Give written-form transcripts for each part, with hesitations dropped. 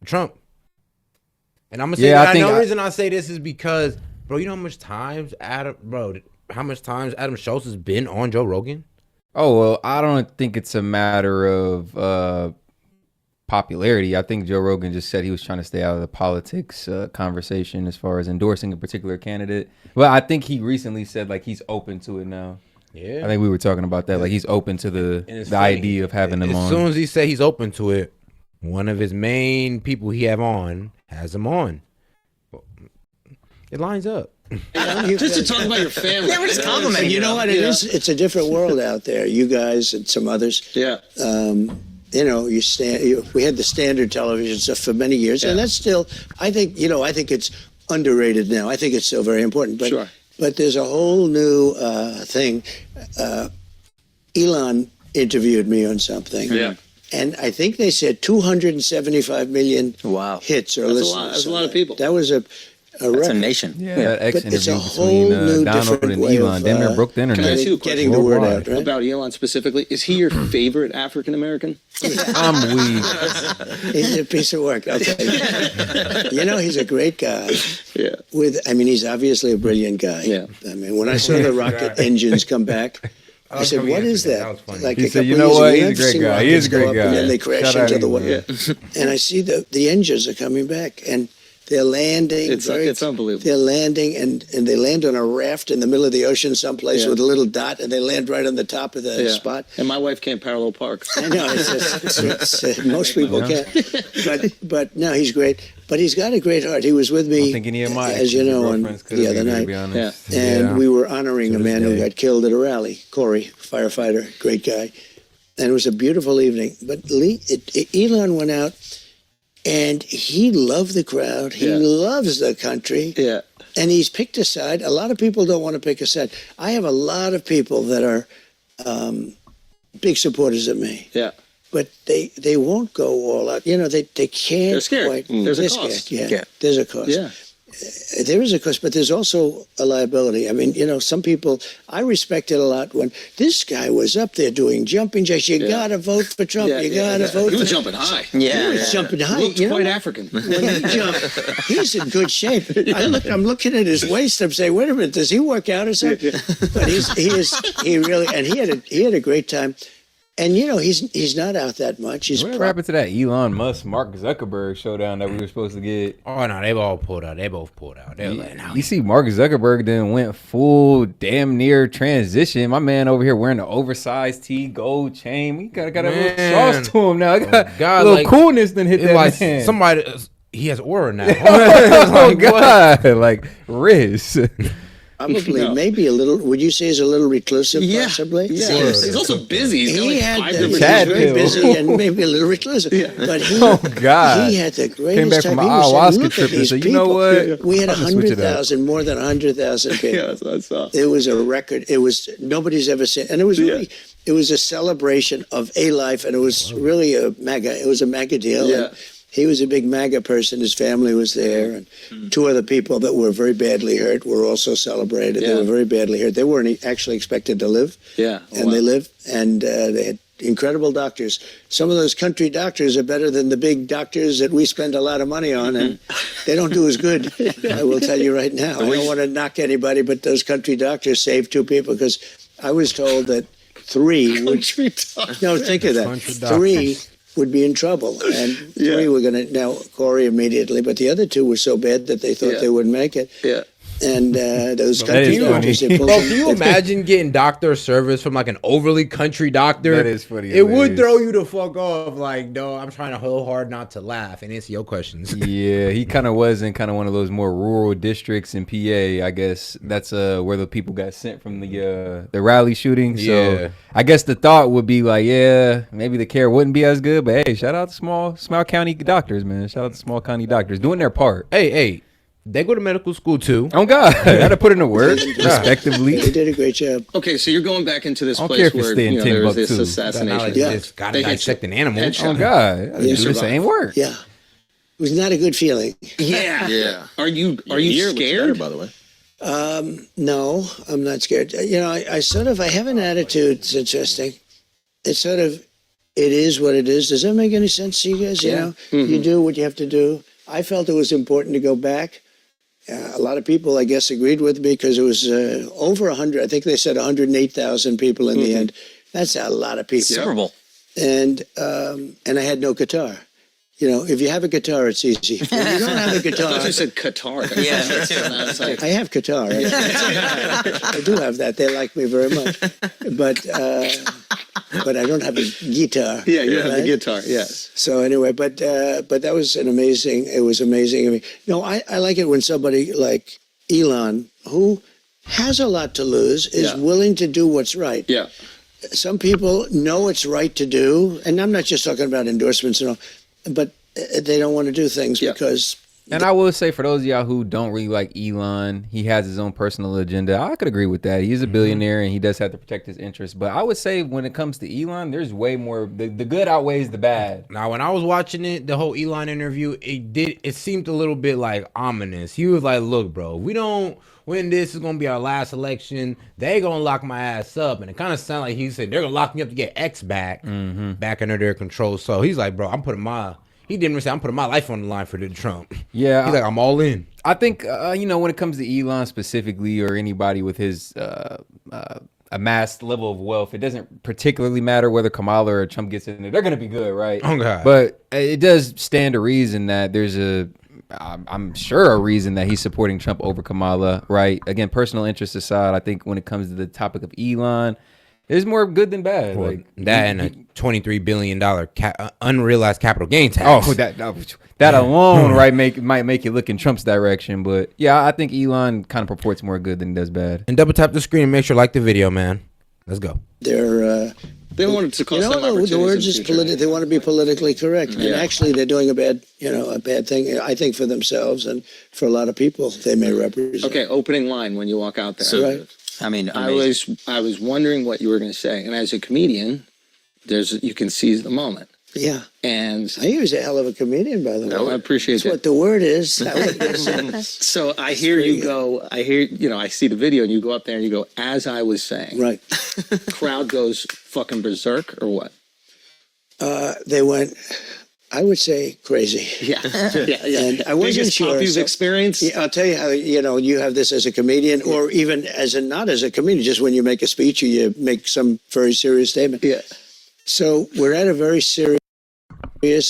Trump. And I'm gonna say that. The reason I say this is because, bro, you know how much times Adam Schultz has been on Joe Rogan? Oh, well, I don't think it's a matter of popularity. I think Joe Rogan just said he was trying to stay out of the politics conversation as far as endorsing a particular candidate. Well, I think he recently said like he's open to it now. Yeah, I think we were talking about that. Like he's open to the idea of having them on. As soon as he said he's open to it, one of his main people he have on has him on. It lines up. Just to talk about your family. Yeah, we're just complimenting. You know what it is? It's a different world out there. You guys and some others. Yeah. You know, we had the standard television stuff for many years, and that's still. I think it's underrated now. I think it's still very important. But sure. But there's a whole new thing. Elon interviewed me on something. Yeah. And I think they said 275 million hits or listens. That's a lot of people. That was a That's a nation. Yeah, that X but it's a interview whole between new Donald different and way Elon. of, Damn near broke the internet. Can I ask you a getting the word out, right? About Elon specifically? Is he your favorite African American? I'm weak. He's a piece of work, I'll tell you. You know, he's a great guy. Yeah. He's obviously a brilliant guy. Yeah. I mean, when I saw the rocket engines come back, I said, "What is that?" Like he said, "You know what? He's a great guy. He is a great guy." And then they crash Shout out into the anyway. water. And I see the engines are coming back, and they're landing. It's unbelievable. They're landing, and they land on a raft in the middle of the ocean someplace with a little dot, and they land right on the top of the spot. And my wife can't parallel park. I know. Most people can't. But no, he's great. But he's got a great heart. He was with me, I don't think any of my as you know, on the other night. And we were honoring a man who got killed at a rally. Corey, firefighter, great guy. And it was a beautiful evening. But Elon went out, and he loved the crowd. He loves the country. Yeah. And he's picked a side. A lot of people don't want to pick a side. I have a lot of people that are big supporters of me. Yeah. But they won't go all out. You know, they can't. They're scared. Quite, There's a scared. cost. Yeah, there's a cost. Yeah. There is a cost, but there's also a liability. I mean, you know, some people, I respected a lot when this guy was up there doing jumping jacks. You got to vote for Trump. You got to vote for Trump. He was jumping high. He was jumping high. He looked quite African. When he jumped, he's in good shape. I'm looking at his waist. I'm saying, wait a minute, does he work out or something? But he had a great time. And you know, he's not out that much. What happened to that Elon Musk, Mark Zuckerberg showdown that we were supposed to get? Oh no, they both pulled out. They both pulled out. They were like, no. You see, Mark Zuckerberg then went full damn near transition. My man over here wearing the oversized T gold chain. We got a little sauce to him now. Got a little coolness than hit that like man. Somebody, he has aura now. Oh God, like Riz. Probably, maybe a little. Would you say he's a little reclusive? Possibly. Yeah. He's also busy. He's he's very busy and maybe a little reclusive. But he had the greatest Came back time. from an ayahuasca trip and said, "You know what? We had 100,000, more than 100,000 people. Yeah, that's what I saw. It was a record. It was nobody's ever seen, and it was really. It was a celebration of a life, and it was really a MAGA. It was a MAGA deal. Yeah. He was a big MAGA person. His family was there, and two other people that were very badly hurt were also celebrated. They were very badly hurt. They weren't actually expected to live. Yeah. And they lived, and they had incredible doctors. Some of those country doctors are better than the big doctors that we spend a lot of money on, and they don't do as good. I will tell you right now. I don't want to knock anybody, but those country doctors saved two people, because I was told that three would... No, think of that. Three would be in trouble, and three were going to, now Corey immediately, but the other two were so bad that they thought they wouldn't make it. Yeah. And those country doctors, they pulled Bro, can you imagine getting doctor service from like an overly country doctor? That is funny. It would throw you the fuck off. Like, no, I'm trying to hold hard not to laugh and answer your questions. Yeah, he kind of was in kind of one of those more rural districts in PA. I guess that's where the people got sent from the rally shooting. So I guess the thought would be like, maybe the care wouldn't be as good. But hey, shout out to small county doctors, man. Shout out to small county doctors doing their part. Hey. They go to medical school too. Oh God, gotta put in the work respectively. They did a great job. Okay, so you're going back into this place where there was this assassination. Gotta dissect an animal. Oh God, do the same work. Yeah, it was not a good feeling. Yeah. Are you scared? By the way. No, I'm not scared. You know, I have an attitude. It's interesting. It's sort of, it is what it is. Does that make any sense to you guys? You know, you do what you have to do. I felt it was important to go back. A lot of people, I guess, agreed with me because it was over 100. I think they said 108,000 people in the end. That's a lot of people. Super Bowl. And I had no guitar. You know, if you have a guitar, it's easy. When you don't have a guitar. I thought you said Qatar. Yeah, me too. I have guitar. I do have that. They like me very much. But I don't have a guitar. Yeah, you have the guitar, yes. So anyway, but that was it was amazing. I mean, no, I like it when somebody like Elon, who has a lot to lose, is willing to do what's right. Yeah. Some people know it's right to do, and I'm not just talking about endorsements and all, but they don't want to do things because... And I will say, for those of y'all who don't really like Elon, he has his own personal agenda. I could agree with that. He's a billionaire, and he does have to protect his interests. But I would say when it comes to Elon, there's way more... The good outweighs the bad. Now, when I was watching it, the whole Elon interview, it seemed a little bit like ominous. He was like, look, bro, we don't... When this is going to be our last election, they going to lock my ass up. And it kind of sounded like he said, they're going to lock me up to get X back under their control. So he's like, bro, he didn't even say, I'm putting my life on the line for Trump. Yeah. He's like, I'm all in. I think, when it comes to Elon specifically, or anybody with his amassed level of wealth, it doesn't particularly matter whether Kamala or Trump gets in there. They're going to be good, right? Oh, God. But it does stand to reason that there's I'm sure a reason that he's supporting Trump over Kamala, right? Again, personal interests aside, I think when it comes to the topic of Elon, there's more good than bad. Well, like that and a $23 billion unrealized capital gain tax. Oh, that alone, right, might make you look in Trump's direction. But yeah, I think Elon kind of purports more good than he does bad. And double tap the screen and make sure to like the video, man. Let's go. They don't want it to cost them opportunities. The word is political. They want to be politically correct, and actually, they're doing a bad thing. I think for themselves and for a lot of people they may represent. Okay, opening line when you walk out there. So, right. I mean, I was wondering what you were going to say, and as a comedian, you can seize the moment. Yeah, and he was a hell of a comedian, by the way. I appreciate that. What the word is. So I hear you go. I see the video, and you go up there and you go, as I was saying. Right. Crowd goes fucking berserk, or what? They went, I would say, crazy. Yeah. And I wasn't Biggest sure. Pop you've experienced? Yeah, I'll tell you how, you have this as a comedian, or even not as a comedian, just when you make a speech or you make some very serious statement. Yeah. So we're at a very serious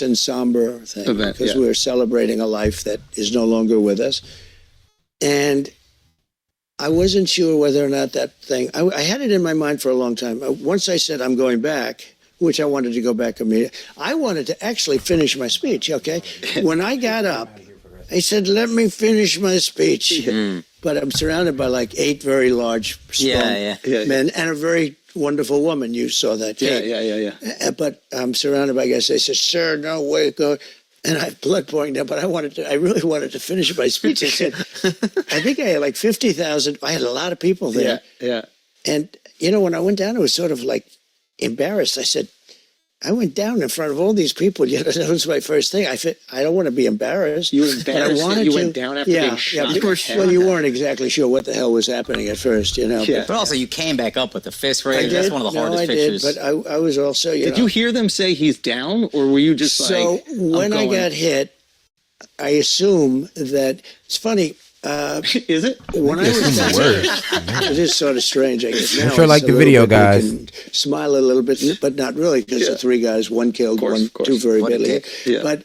and somber thing Event, because we're celebrating a life that is no longer with us. And I wasn't sure whether or not that thing, I had it in my mind for a long time. Once I said I'm going back, which I wanted to go back immediately, I wanted to actually finish my speech, okay? When I got up, I said, let me finish my speech. But I'm surrounded by like 8 very large, strong men and a very wonderful woman. You saw that tape. Yeah. But I'm surrounded by guys. They said, sir, no way, go. And I have blood pouring down, but I really wanted to finish my speech. I said, I think I had like 50,000. I had a lot of people there. Yeah. And, when I went down, it was sort of like embarrassed. I said, I went down in front of all these people. That was my first thing. I don't want to be embarrassed. You were embarrassed that you went down after being shot? Well, you weren't exactly sure what the hell was happening at first, Yeah. But also, you came back up with the fist raised. That's one of the hardest pictures. But I was also, Did you hear them say he's down, or were you just so when I got hit, I assume that it's funny. Is it? When I was down, it is sort of strange, I guess. Now sure like the video, guys. You can smile a little bit, but not really, because the 3 guys, 1 killed, two very badly. Yeah. But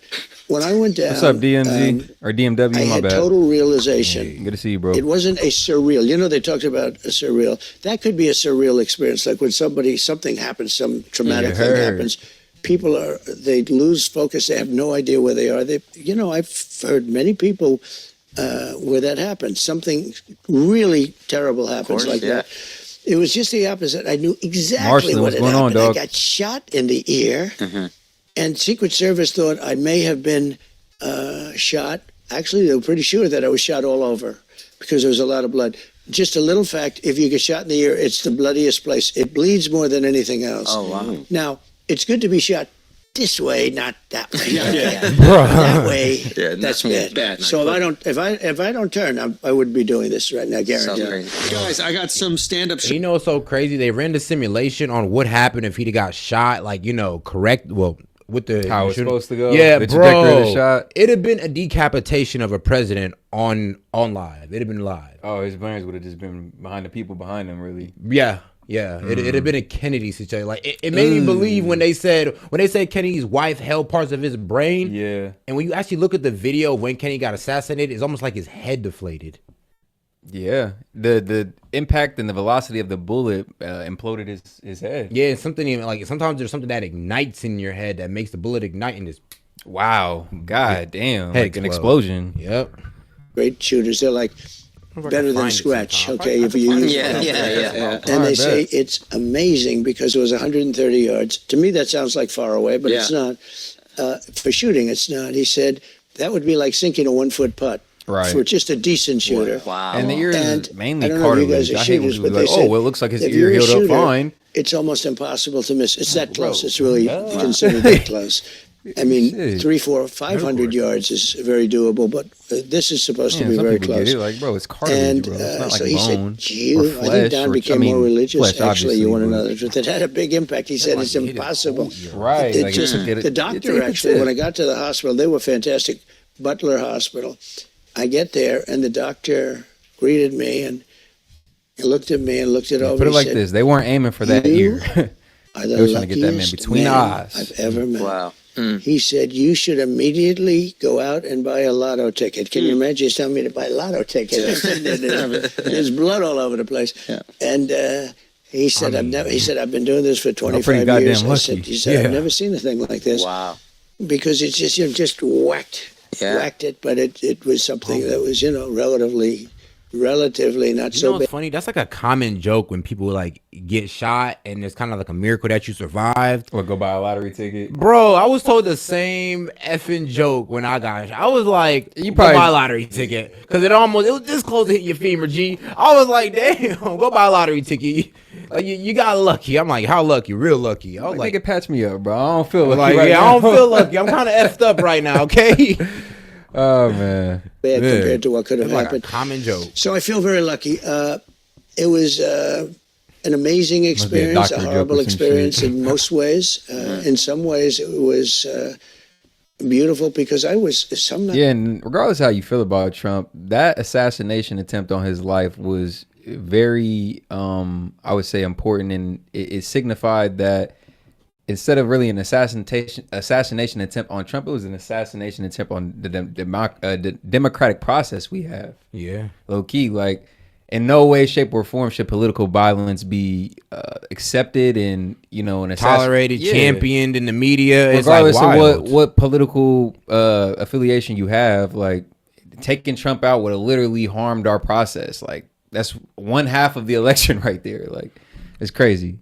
when I went down, what's up, DMZ or DMW? I had total realization. Hey, good to see you, bro. It wasn't a surreal. They talked about a surreal. That could be a surreal experience, like when something happens, some traumatic thing happens. People they lose focus. They have no idea where they are. I've heard many people where that happens. Something really terrible happens that. It was just the opposite. I knew exactly what had happened. I got shot in the ear, and Secret Service thought I may have been shot. Actually, they were pretty sure that I was shot all over because there was a lot of blood. Just a little fact, if you get shot in the ear, it's the bloodiest place. It bleeds more than anything else. Oh, wow. Now, it's good to be shot this way, not that way. Yeah. That way, that's bad. bad. So if I don't turn, I would be doing this right now, guaranteed. Guys, I got some stand-up. You know what's so crazy? They ran the simulation on what happened if he'd got shot. Like, you know, correct. Well, with the how it's supposed to go. Yeah, the trajectory of the bro. shot. It'd have been a decapitation of a president on live. It'd have been live. Oh, his brains would have just been behind the people behind him. Really. Yeah. It'd have been a Kennedy situation. Like it made me believe when they said Kennedy's wife held parts of his brain. Yeah. And when you actually look at the video of when Kennedy got assassinated, it's almost like his head deflated. Yeah, the impact and the velocity of the bullet imploded his head. Yeah, something even like sometimes there's something that ignites in your head that makes the bullet ignite and just wow, god damn, head like an explode. Explosion. Yep. Great shooters. They're like better than scratch. Okay, if you use and they say it's amazing because it was 130 yards. To me, that sounds like far away, but it's not. For shooting, it's not. He said that would be like sinking a 1-foot putt. Right. For just a decent shooter. Wow. And the ear is mainly I don't know if you cartilage. guys are I hate when shooters, people but are like, they said, well, it looks like his if ear you're a healed up shooter, fine. It's almost impossible to miss. It's that close. It's really considered that close. I mean, 300, 400, 500 yards is very doable, but this is supposed to be some very people close. Get it. Like, bro, it's cartilage, And bro. It's not so like he bone said, "You." or I flesh. think Don became more religious. flesh, Actually, you want to know the obviously, truth? It had a big impact. He said it's impossible. Right. It like, just, the doctor actually, when I got to the hospital, they were fantastic. Butler Hospital. I get there, and the doctor greeted me, and he looked at me and looked it over. Put it He like said, this: they weren't aiming for that "You ear. are the They were trying to get that man luckiest between the man eyes. I've ever met." Wow. He said, "You should immediately go out and buy a lotto ticket." Can you imagine? He's telling me to buy a lotto ticket. There's blood all over the place. Yeah. And he said, I've been doing this for 25 years. He said, I've never seen a thing like this. Wow. Because it's just, just whacked it, but it was something that was, relatively not You know so bad. what's funny? That's like a common joke when people like get shot and it's kind of like a miracle that you survived. Or go buy a lottery ticket. Bro, I was told the same effing joke when I got shot. I was like, You go probably- buy a lottery ticket. Because it was this close to hitting your femur, G. I was like, damn, go buy a lottery ticket. Like, you got lucky. I'm like, how lucky? Real lucky. I was Like, like, nigga, patch me up, bro. I don't feel lucky like right yeah, now. I don't feel lucky. I'm kind of effed up right now, okay? Oh, man. Bad compared to what could have It's like a happened. common joke. So I feel very lucky. It was an amazing experience, doctor a joke horrible or some experience shit. in most ways. In some ways, it was beautiful because I was Yeah, and regardless how you feel about Trump, that assassination attempt on his life was very, I would say, important, and it signified that instead of really an assassination attempt on Trump, it was an assassination attempt on the democratic process we have. Yeah. Low key, like in no way, shape, or form should political violence be accepted and an Tolerated, championed in the media. Regardless it's like of wild. what political affiliation you have, like taking Trump out would have literally harmed our process. Like that's one half of the election right there. Like it's crazy.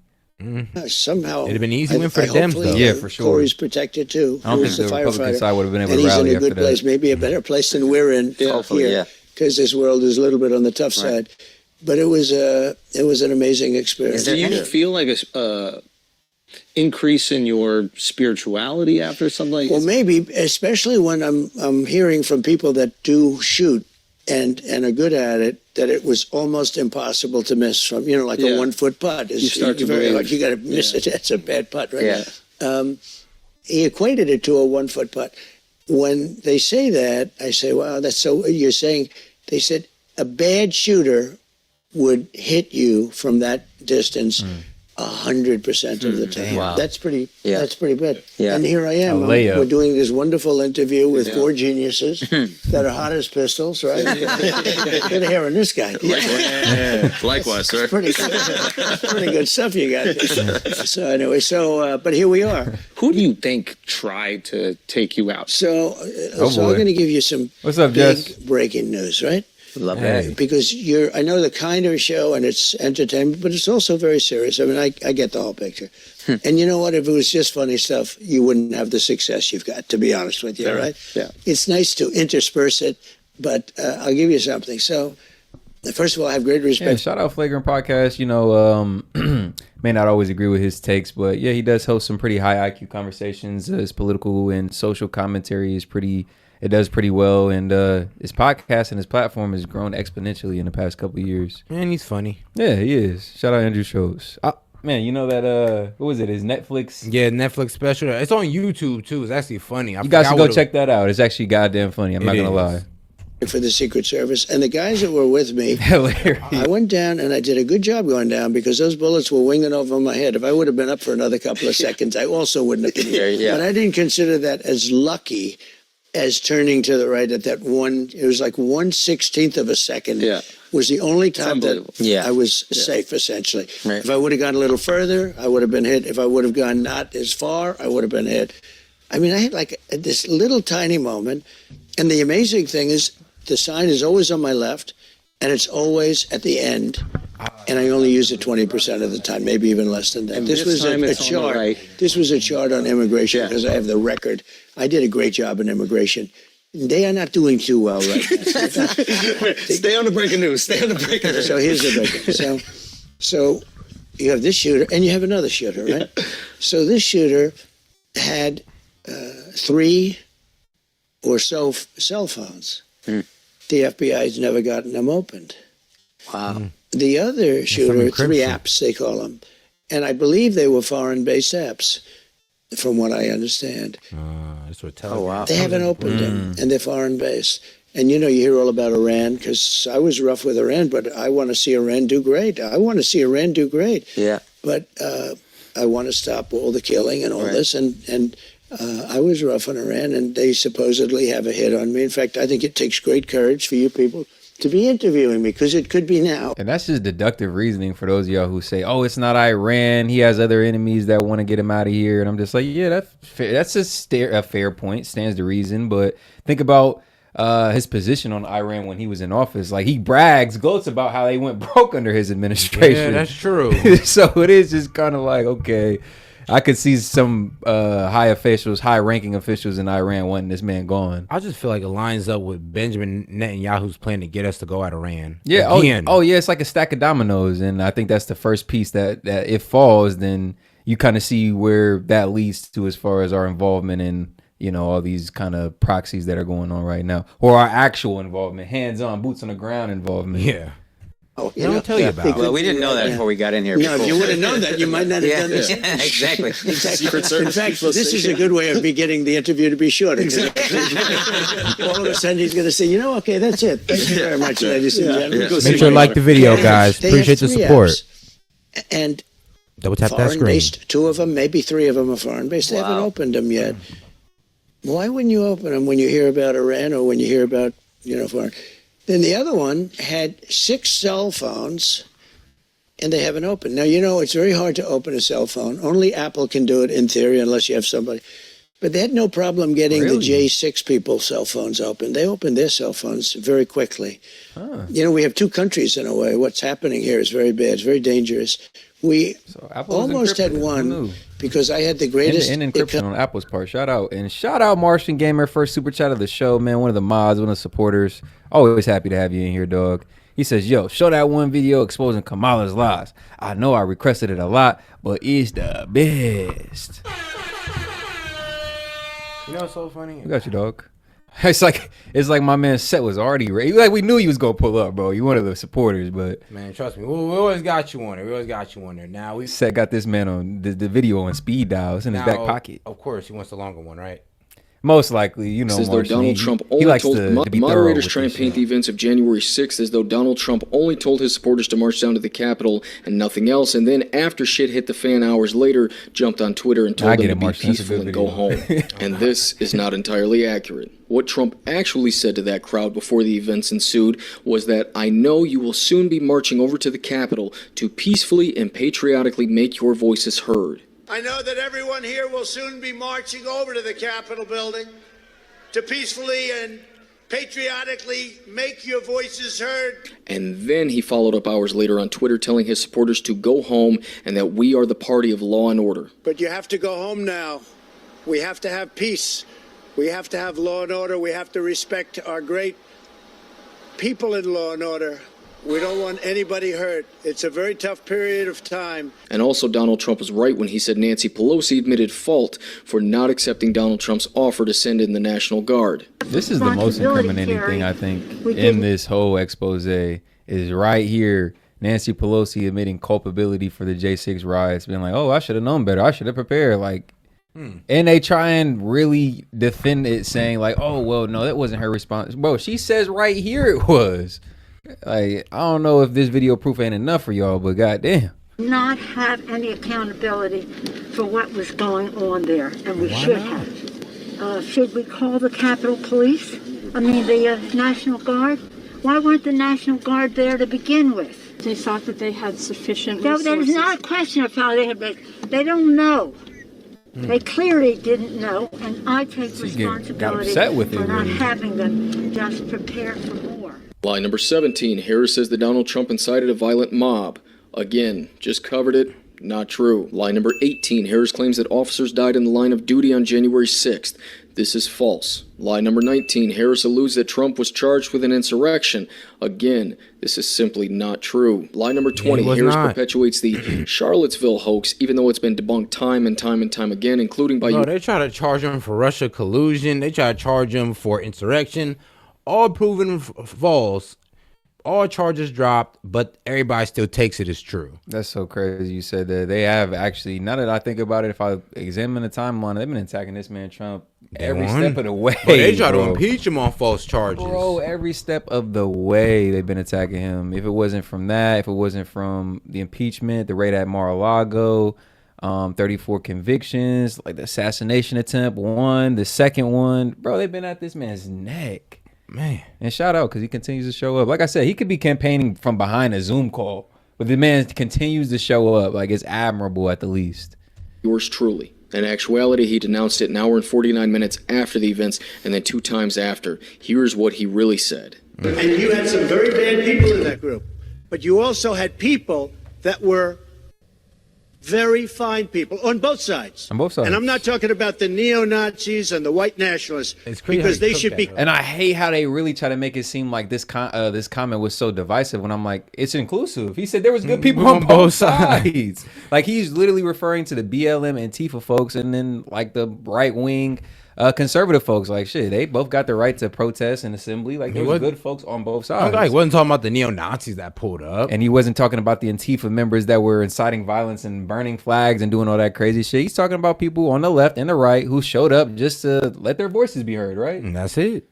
somehow It'd have been an easy win for the Dems, though. Yeah, for sure. Corey's protected too. I don't think Who's the Republican firefighter. side would have been able And to he's rally in a after good that. place, maybe a better place than we're in Hopefully, here, yeah. because this world is a little bit on the tough side. But it was an amazing experience. Do you feel like a increase in your spirituality after something like Well, maybe, especially when I'm hearing from people that do shoot and are good at it, that it was almost impossible to miss from, like a 1 foot putt. You start to believe. like you got to miss it. That's a bad putt, right? Yeah. He equated it to a 1 foot putt. When they say that, I say, wow, that's so, you're saying, they said a bad shooter would hit you from that distance 100% of the time. Wow. That's pretty Yeah. bad. Yeah. And here I am. We're doing this wonderful interview with four geniuses that are hot as pistols, right? Good hair on this guy. Likewise, sir. Pretty good stuff you got. So anyway, but here we are. Who do you think tried to take you out? So I'm boy. going to give you some What's up, big Jess? breaking news, right? Love that. Because I know the kinder show and it's entertainment, but it's also very serious. I mean, I get the whole picture. And you know what? If it was just funny stuff, you wouldn't have the success you've got, to be honest with you, right? Yeah. It's nice to intersperse it, but I'll give you something. So First of all, I have great respect. Yeah, shout out Flagrant Podcast. You know, may not always agree with his takes, but yeah, he does host some pretty high IQ conversations. His political and social commentary is it does pretty well, and his podcast and his platform has grown exponentially in the past couple of years. Man, he's funny. Yeah, he is. Shout out Andrew Schultz. Man, you know that what was it? His Netflix? Yeah, Netflix special. It's on YouTube too. It's actually funny. You guys should go check that out. It's actually goddamn funny. I'm not gonna lie. For the Secret Service, and the guys that were with me, I went down and I did a good job going down because those bullets were winging over my head. If I would have been up for another couple of seconds, I also wouldn't have been here. Yeah. But I didn't consider that as lucky as turning to the right at that one. It was like 1/16 of a second. Yeah. Was the only time that I was safe, essentially. Right. If I would have gone a little further, I would have been hit. If I would have gone not as far, I would have been hit. I mean, I had like this little tiny moment, and the amazing thing is, the sign is always on my left, and it's always at the end, and I only use it 20% of the time, maybe even less than that. And This this was time a it's on the chart. right. This was a chart on immigration Yeah. because I have the record. I did a great job in immigration. They are not doing too well right now. Stay on the breaking news. Stay on the breaking news. So here's the breaking. So you have this shooter, and you have another shooter, right? So this shooter had 3 or so cell phones. The FBI's never gotten them opened. Wow. The other shooter, 3 encryption. apps, they call them. And I believe they were foreign-based apps, from what I understand. That's what Oh, wow. They haven't opened them, and they're foreign-based. And, you know, you hear all about Iran, because I was rough with Iran, but I want to see Iran do great. I want to see Iran do great. Yeah. But I want to stop all the killing and all this. And I was rough on Iran, and they supposedly have a hit on me. In fact, I think it takes great courage for you people to be interviewing me, because it could be now. And that's just deductive reasoning for those of y'all who say, "Oh, it's not Iran. He has other enemies that want to get him out of here." And I'm just like, yeah, that's fair. That's a fair point. Stands to reason. But think about his position on Iran when he was in office. Like, he gloats about how they went broke under his administration. Yeah, that's true. So it is just kind of like, okay, I could see some high-ranking officials in Iran wanting this man gone. I just feel like it lines up with Benjamin Netanyahu's plan to get us to go at Iran. Yeah. Again. Oh, yeah. It's like a stack of dominoes, and I think that's the first piece that if falls, then you kind of see where that leads to as far as our involvement in, you know, all these kind of proxies that are going on right now, or our actual involvement, hands-on, boots on the ground involvement. Yeah. Oh, They don't tell you about it. Well, we didn't know that before we got in here. No, if you would have known that, you might not have done this. Yeah, exactly. In fact, this is a good way of me getting the interview to be shorter. All of a sudden, he's going to say, you know, okay, that's it. Thank you very much, ladies and gentlemen. Make sure to like the video, guys. They Appreciate the have 3 support. apps. And Double tap that screen. foreign-based, 2 of them, maybe 3 of them are foreign-based. They haven't opened them yet. Why wouldn't you open them when you hear about Iran or when you hear about, you know, foreign? Then the other one had 6 cell phones, and they haven't opened. Now, you know, it's very hard to open a cell phone. Only Apple can do it in theory, unless you have somebody. But they had no problem getting the J6 people's cell phones open. They opened their cell phones very quickly. You know, we have 2 countries in a way. What's happening here is very bad. It's very dangerous. We almost had one because I had the greatest and encryption on Apple's part. Shout out Martian Gamer, first super chat of the show, man. One of the mods, one of the supporters. Always happy to have you in here, dog. He says, "Yo, show that one video exposing Kamala's lies. I know I requested it a lot, but it's the best." You know what's so funny? We got you, dog. It's like my man Set was already ready. Like, we knew he was gonna pull up, bro. You one of the supporters, but Man, trust me. We always got you on there. We always got you on there. Now we Set got this man on the video on speed dial. It's in his back pocket. Of course, he wants the longer one, right? Most likely, you know, As though Martian, Donald Trump only likes told to be thorough moderators with trying this to paint shit. the events of January 6th as though Donald Trump only told his supporters to march down to the Capitol and nothing else, and then after shit hit the fan hours later, jumped on Twitter and told them to be Martian. That's a peaceful good and go home. And this is not entirely accurate. What Trump actually said to that crowd before the events ensued was that, "I know you will soon be marching over to the Capitol to peacefully and patriotically make your voices heard." I know that everyone here will soon be marching over to the Capitol building to peacefully and patriotically make your voices heard. And then he followed up hours later on Twitter telling his supporters to go home and that we are the party of law and order. But you have to go home now. We have to have peace. We have to have law and order. We have to respect our great people in law and order. We don't want anybody hurt. It's a very tough period of time. And also, Donald Trump was right when he said Nancy Pelosi admitted fault for not accepting Donald Trump's offer to send in the National Guard. This is the most incriminating thing, I think, in this whole expose is right here. Nancy Pelosi admitting culpability for the J6 riots, being like, oh, I should have known better. I should have prepared. Like, and they try and really defend it, saying like, oh, well, no, that wasn't her response. Bro, she says right here it was. Like, I don't know if this video proof ain't enough for y'all, but goddamn. Not have any accountability for what was going on there, and we should have. Should we call the Capitol Police? I mean, the National Guard? Why weren't the National Guard there to begin with? They thought that they had sufficient resources. No, there's not a question of how they had, they don't know. They clearly didn't know, and I take responsibility for not having them just prepare for war. Lie number 17, Harris says that Donald Trump incited a violent mob. Again, just covered it. Not true. Lie number 18, Harris claims that officers died in the line of duty on January 6th. This is false. Lie number 19, Harris alludes that Trump was charged with an insurrection. Again, this is simply not true. Lie number 20, Harris perpetuates the Charlottesville hoax, even though it's been debunked time and time and time again, including by... No, they try to charge him for Russia collusion. They try to charge him for insurrection. All proven false. All charges dropped, but everybody still takes it as true. That's so crazy you said that. They have actually, now that I think about it, if I examine the timeline, they've been attacking this man Trump every step of the way. But they try to impeach him on false charges. Bro, every step of the way they've been attacking him. If it wasn't from that, if it wasn't from the impeachment, the raid at Mar-a-Lago, 34 convictions, like the assassination attempt, one, the second one. Bro, they've been at this man's neck. Man, and shout out because he continues to show up. Like I said, he could be campaigning from behind a Zoom call, but the man continues to show up. Like, it's admirable at the least. Yours truly. In actuality, he denounced it an hour and 49 minutes after the events and then 2 times after. Here's what he really said. And you had some very bad people in that group, but you also had people that were very fine people on both sides. On both sides. And I'm not talking about the neo-Nazis and the white nationalists, because they should be. And I hate how they really try to make it seem like this comment was so divisive when I'm like, it's inclusive. He said there was good people on both sides. Like, he's literally referring to the BLM and Antifa folks and then like the right-wing conservative folks. Like, shit, they both got the right to protest and assembly. Like, there was good folks on both sides. He wasn't talking about the neo-Nazis that pulled up. And he wasn't talking about the Antifa members that were inciting violence and burning flags and doing all that crazy shit. He's talking about people on the left and the right who showed up just to let their voices be heard, right? And that's it.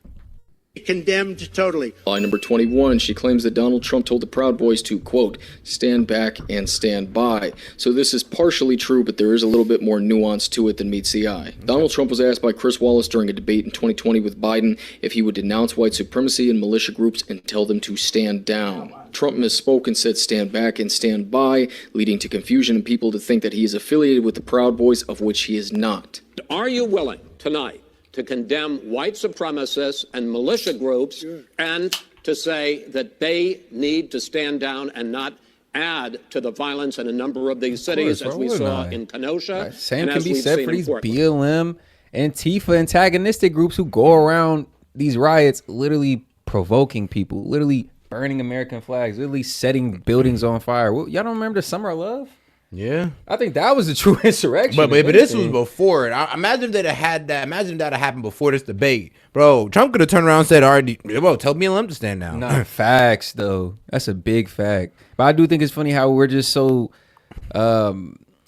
Condemned totally. Lie number 21, she claims that Donald Trump told the Proud Boys to, quote, stand back and stand by. So this is partially true, but there is a little bit more nuance to it than meets the eye. Okay. Donald Trump was asked by Chris Wallace during a debate in 2020 with Biden if he would denounce white supremacy and militia groups and tell them to stand down. Trump misspoke and said stand back and stand by, leading to confusion and people to think that he is affiliated with the Proud Boys, of which he is not. Are you willing tonight to condemn white supremacists and militia groups and to say that they need to stand down and not add to the violence in a number of these cities, as we saw in Kenosha? Same can be said for these BLM, Antifa antagonistic groups who go around these riots literally provoking people, literally burning American flags, literally setting buildings on fire. Y'all don't remember the Summer of Love? Yeah, I think that was a true insurrection. But this was before it. Imagine that it had that. Imagine that happened before this debate, bro. Trump could have turned around and said, "Already, bro, tell BLM to stand down." Not facts though. That's a big fact. But I do think it's funny how we're just so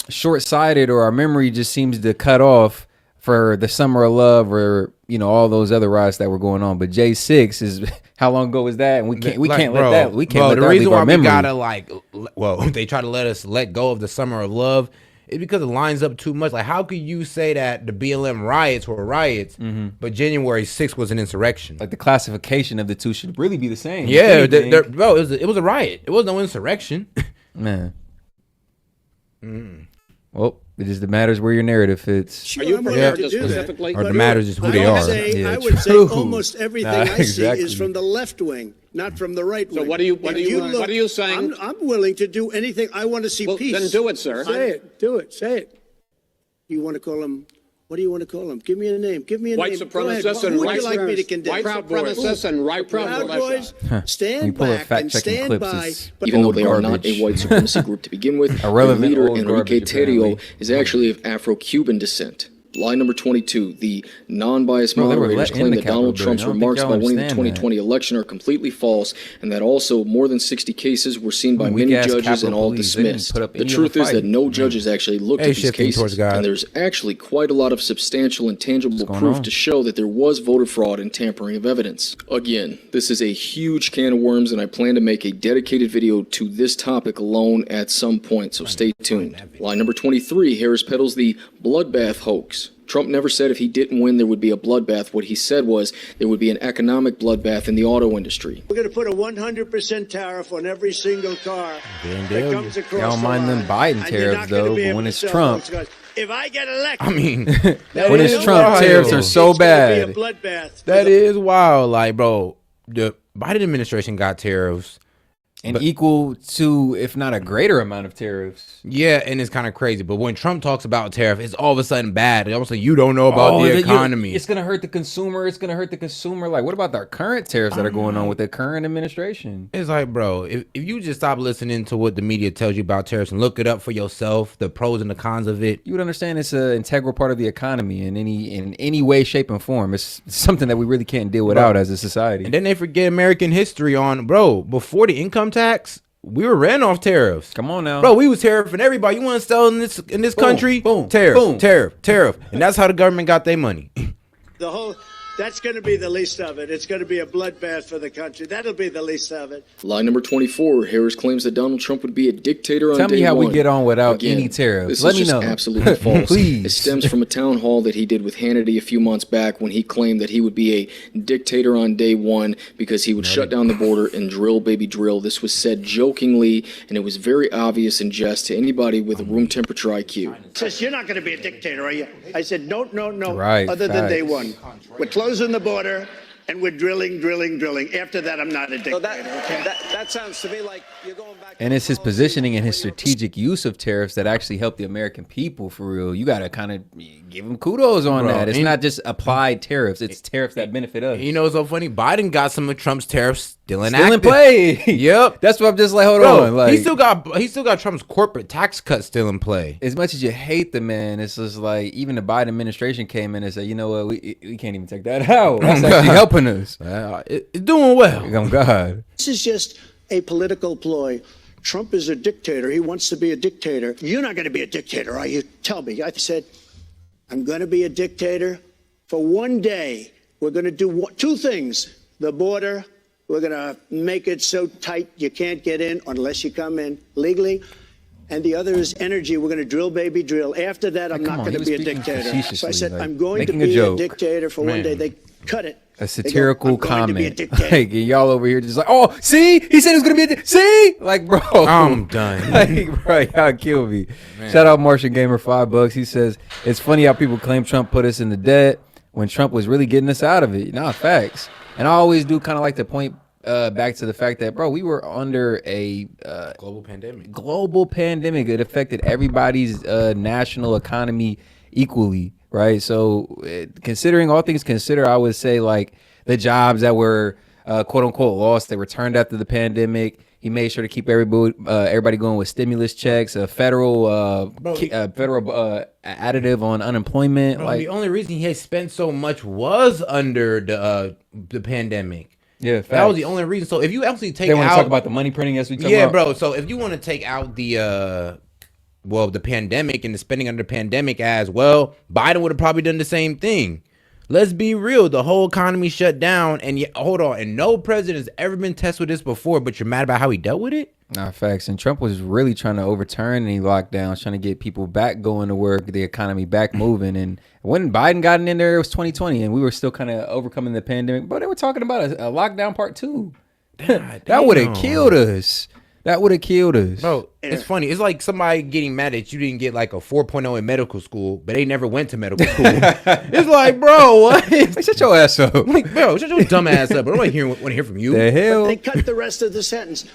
short-sighted, or our memory just seems to cut off for the Summer of Love, or all those other riots that were going on. But J6 is how long ago was that? And we can't let that the reason why we gotta they try to let us let go of the Summer of Love is because it lines up too much. Like, how could you say that the BLM riots were riots, but January 6th was an insurrection? Like, the classification of the two should really be the same. Yeah, bro, it was a riot. It was no insurrection. Man. Well, it just matters where your narrative fits. Sure, are you prepared to do specifically? Or the matters is who they are. I would say almost everything I see is from the left wing, not from the right wing. So what are you saying? I'm willing to do anything. I want to see peace. Then do it, sir. Say it. Do it. Say it. You want to call them What do you want to call them? Give me a name. Give me a White name. Go ahead. supremacists Who and would white you like me to condemn? White supremacists and right Proud Boys, stand You pull a back and fact-checking stand clips, by. it's Even though old they are not garbage. a white supremacy group to begin with, their Irrelevant leader, old Enrique garbage, Terrio, apparently. is actually of Afro-Cuban descent. Lie number 22, the non-biased Bro, they were moderators let in claim the that Capitol Donald building. Trump's I don't think remarks y'all about winning the understand 2020 election are completely false, and that also more than 60 cases were seen by many Weak-ass judges Capitol and all Police. They didn't dismissed. put up The any truth other is that fight. no judges actually looked Hey, at these shifting towards cases, God. and there's actually quite a lot of substantial and tangible going proof on? to show that there was voter fraud and tampering of evidence. Again, this is a huge can of worms, and I plan to make a dedicated video to this topic alone at some point, so stay tuned. Lie number 23, Harris peddles the bloodbath hoax. Trump never said if he didn't win there would be a bloodbath. What he said was there would be an economic bloodbath in the auto industry. We're going to put a 100% tariff on every single car that deal. comes across Y'all don't mind the them line. Biden And you're tariffs, not gonna though, be but able when to it's sell Trump- Volkswagen. If I get elected, I mean, that When is it's Trump, wild. tariffs are so it's gonna be bad. a bloodbath. That is wild. Like, bro, the Biden administration got tariffs. And equal to, if not a greater amount of tariffs. Yeah, and it's kind of crazy. But when Trump talks about tariff, it's all of a sudden bad. It's almost like you don't know about the economy. It's going to hurt the consumer. It's going to hurt the consumer. Like, what about the current tariffs that are going on with the current administration? It's like, bro, if you just stop listening to what the media tells you about tariffs and look it up for yourself, the pros and the cons of it, You would understand it's an integral part of the economy in any way, shape, and form. It's something that we really can't deal without as a society. and then they forget American history on, bro, before the income tax, we were ran off tariffs. Come on now. Bro, we was tariffing everybody. You want to sell in this country? boom, tariff, boom. tariff. And that's how the government got their money. That's going to be the least of it. It's going to be a bloodbath for the country. That'll be the least of it. Lie number 24, Harris claims that Donald Trump would be a dictator on Tell day me how we one. get on without Again, any tariffs. This Let is me just know. absolutely false. Please. It stems from a town hall that he did with Hannity a few months back when he claimed that he would be a dictator on day one because he would shut down the border and drill baby drill. This was said jokingly, and it was very obvious in jest to anybody with a room temperature IQ. Says, you're not going to be a dictator, are you? I said, no, Right, other than day facts. one. We're closing the border, and we're drilling. After that, I'm not a dictator, okay? That sounds to me like you're going back. And it's his positioning and his strategic use of tariffs that actually help the American people for real. You got to kind of give him kudos on Bro, that. It's and- not just applied tariffs. It's tariffs that benefit us. You know what's so funny? Biden got some of Trump's tariffs still Still in active. play. Yep. That's what I'm just like, hold Bro, on. Like, he still got Trump's corporate tax cut still in play. as much as you hate the man, it's just like even the Biden administration came in and said, you know what, we can't even take that out. That's actually helping us. It's doing well. Oh, God. This is just a political ploy. Trump is a dictator. He wants to be a dictator. You're not going to be a dictator, are you? Tell me. I said, I'm going to be a dictator for one day. We're going to do two things. The border, we're going to make it so tight you can't get in unless you come in legally. And the other is energy. We're going to drill, baby, drill. After that, I'm come not on, going he to be was a speaking dictator. So I said, facetiously, I'm going to making a be a joke. dictator for one day. Man. They cut it. A They go, satirical "I'm going to be a comment. dictator." Like, and y'all over here just like, oh, see? He said he was going to be see? Like, bro. I'm done. Like, bro, y'all kill me. Shout out Martian Gamer, $5. He says, it's funny how people claim Trump put us in the debt when Trump was really getting us out of it. Nah, facts. And I always do kind of like to point back to the fact that, bro, we were under a Global pandemic. It affected everybody's national economy equally, right? So considering all things considered, I would say like the jobs that were quote unquote lost, they returned after the pandemic. He made sure to keep everybody going with stimulus checks, a federal additive on unemployment. Bro, like the only reason he had spent so much was under the pandemic. Yeah, that was the only reason. So if you actually take they want out, to talk about the money printing as we talk yeah, about. bro. So if you want to take out the pandemic and the spending under the pandemic as well, Biden would have probably done the same thing. Let's be real. The whole economy shut down, and hold on. And no president has ever been tested with this before, but you're mad about how he dealt with it? Nah, facts. And Trump was really trying to overturn any lockdowns, trying to get people back going to work, the economy back moving. And when Biden got in there, it was 2020, and we were still kind of overcoming the pandemic. But they were talking about a lockdown part 2. That would have killed us. That would have killed us. Bro, it's funny. It's like somebody getting mad that you didn't get like a 4.0 in medical school, but they never went to medical school. It's like, bro, what? Like, shut your ass up. Like, bro, shut your dumb ass up. I don't want to hear from you. The hell? They cut the rest of the sentence.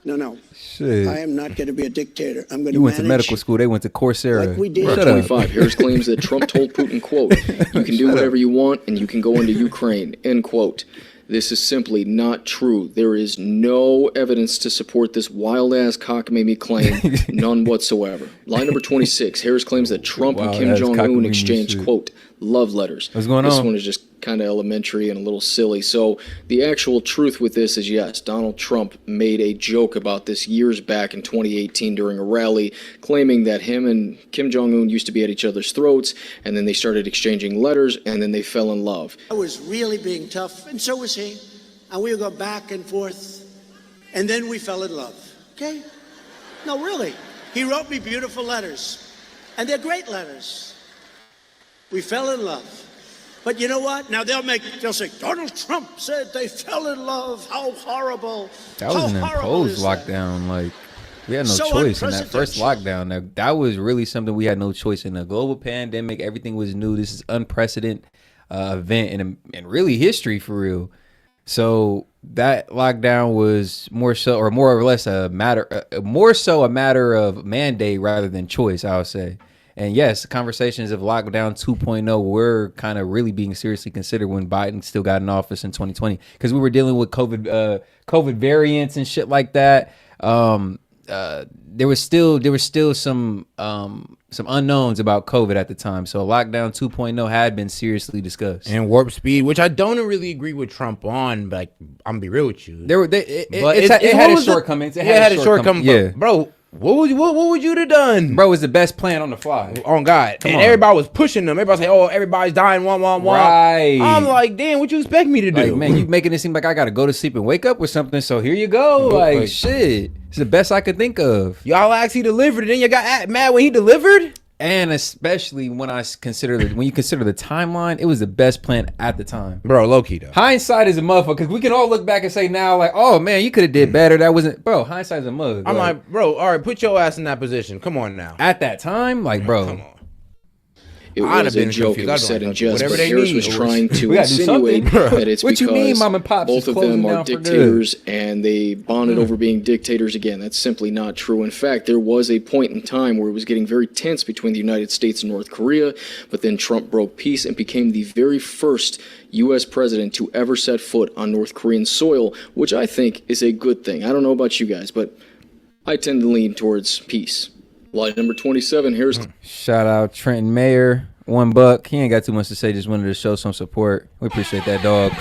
No. Shit. I am not going to be a dictator. I'm going to You went to manage medical school. They went to Coursera. like we did. Part 25, Harris claims that Trump told Putin, quote, "You can do whatever you want and you can go into Ukraine," end quote. This is simply not true. There is no evidence to support this wild-ass cockamamie claim, none whatsoever. Line number 26, Harris claims that Trump and Kim Jong-un exchanged, quote, love letters. What's going This on? one is just kind of elementary and a little silly. So the actual truth with this is, yes, Donald Trump made a joke about this years back in 2018 during a rally, claiming that him and Kim Jong-un used to be at each other's throats, and then they started exchanging letters, and then they fell in love. I was really being tough, and so was he. And we would go back and forth, and then we fell in love. Okay? No, really. He wrote me beautiful letters, and they're great letters. We fell in love. But you know what? Now they'll say, Donald Trump said they fell in love. How horrible. That was How an horrible imposed is that? lockdown. Like, we had no So choice in that first unprecedented. lockdown. That was really something we had no choice in. A global pandemic, everything was new. This is unprecedented event in really history for real. So that lockdown was more or less a matter of mandate rather than choice, I would say. And yes, conversations of lockdown 2.0 were kind of really being seriously considered when Biden still got in office in 2020, because we were dealing with COVID variants and shit like that. There was still some unknowns about COVID at the time. So lockdown 2.0 had been seriously discussed. And warp speed, which I don't really agree with Trump on, but like, I'm gonna be real with you. It had its shortcomings. It had its shortcomings. Yeah, bro. What would you have done? Bro, it was the best plan on the fly. On God. Come and on. Everybody was pushing them. Everybody say, oh, everybody's dying, wah. Right. I'm like, damn, what you expect me to do? Like, man, you making it seem like I gotta go to sleep and wake up with something, so here you go. Like, shit. It's the best I could think of. Y'all actually delivered, and then you got mad when he delivered? And especially when you consider the timeline, it was the best plan at the time. Bro, low-key though. Hindsight is a motherfucker, because we can all look back and say now, like, oh man, you could have did better. That wasn't, bro, hindsight is a mug. I'm like, bro, all right, put your ass in that position. Come on now. At that time, like, bro. Come on. It was a joke. It was said in jest, but Harris was trying to insinuate that it's what you because mean, Mom and Pops both of them are dictators and they bonded over being dictators. Again, that's simply not true. In fact, there was a point in time where it was getting very tense between the United States and North Korea, but then Trump broke peace and became the very first U.S. president to ever set foot on North Korean soil, which I think is a good thing. I don't know about you guys, but I tend to lean towards peace. Line number 27, Harris. Shout out Trenton Mayer, $1. He ain't got too much to say, just wanted to show some support. We appreciate that, dog.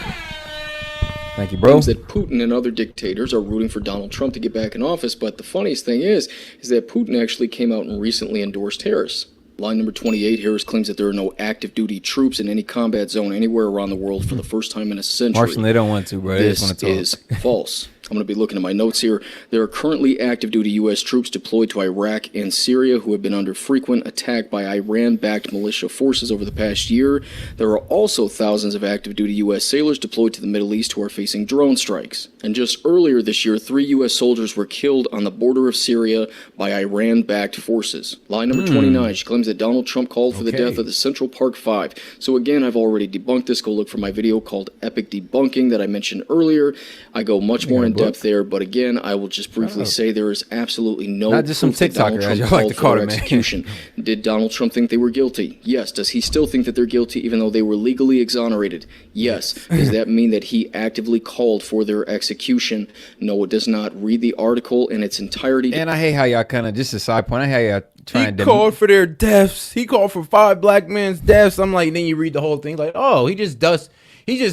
Thank you, bro. Claims that Putin and other dictators are rooting for Donald Trump to get back in office, but the funniest thing is that Putin actually came out and recently endorsed Harris. Line number 28, Harris claims that there are no active duty troops in any combat zone anywhere around the world for the first time in a century. Marshall, they don't want to, bro. They just want to talk. This is false. I'm going to be looking at my notes here. There are currently active duty U.S. troops deployed to Iraq and Syria who have been under frequent attack by Iran-backed militia forces over the past year. There are also thousands of active duty U.S. sailors deployed to the Middle East who are facing drone strikes. And just earlier this year, 3 U.S. soldiers were killed on the border of Syria by Iran-backed forces. Line number 29, she claims that Donald Trump called for the death of the Central Park Five. So again, I've already debunked this. Go look for my video called Epic Debunking that I mentioned earlier. I go much more in depth there, but again, I will just briefly say there is absolutely no Not just some proof that Donald TikToker, Trump as you like called to call for it, man. execution. Did Donald Trump think they were guilty? Yes. Does he still think that they're guilty even though they were legally exonerated? Yes. Does that mean that he actively called for their execution? No, it does not. Read the article in its entirety. And I hate how y'all kind of, just a side point, I hate how y'all trying He called for their deaths. He called for 5 black men's deaths. I'm like, then you read the whole thing, like, oh, he just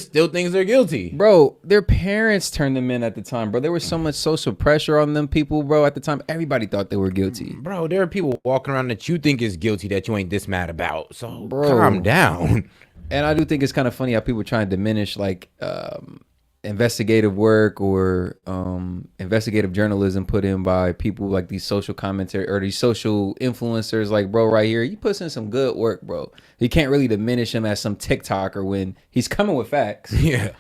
still thinks they're guilty. Bro, their parents turned them in at the time, bro. There was so much social pressure on them people, bro. At the time, everybody thought they were guilty. Bro, there are people walking around that you think is guilty that you ain't this mad about. So, Bro. calm down. And I do think it's kind of funny how people try and diminish, like, investigative work or investigative journalism put in by people like these social commentary or these social influencers. Like, bro, right here, you put in some good work, bro. You can't really diminish him as some TikToker when he's coming with facts. Yeah.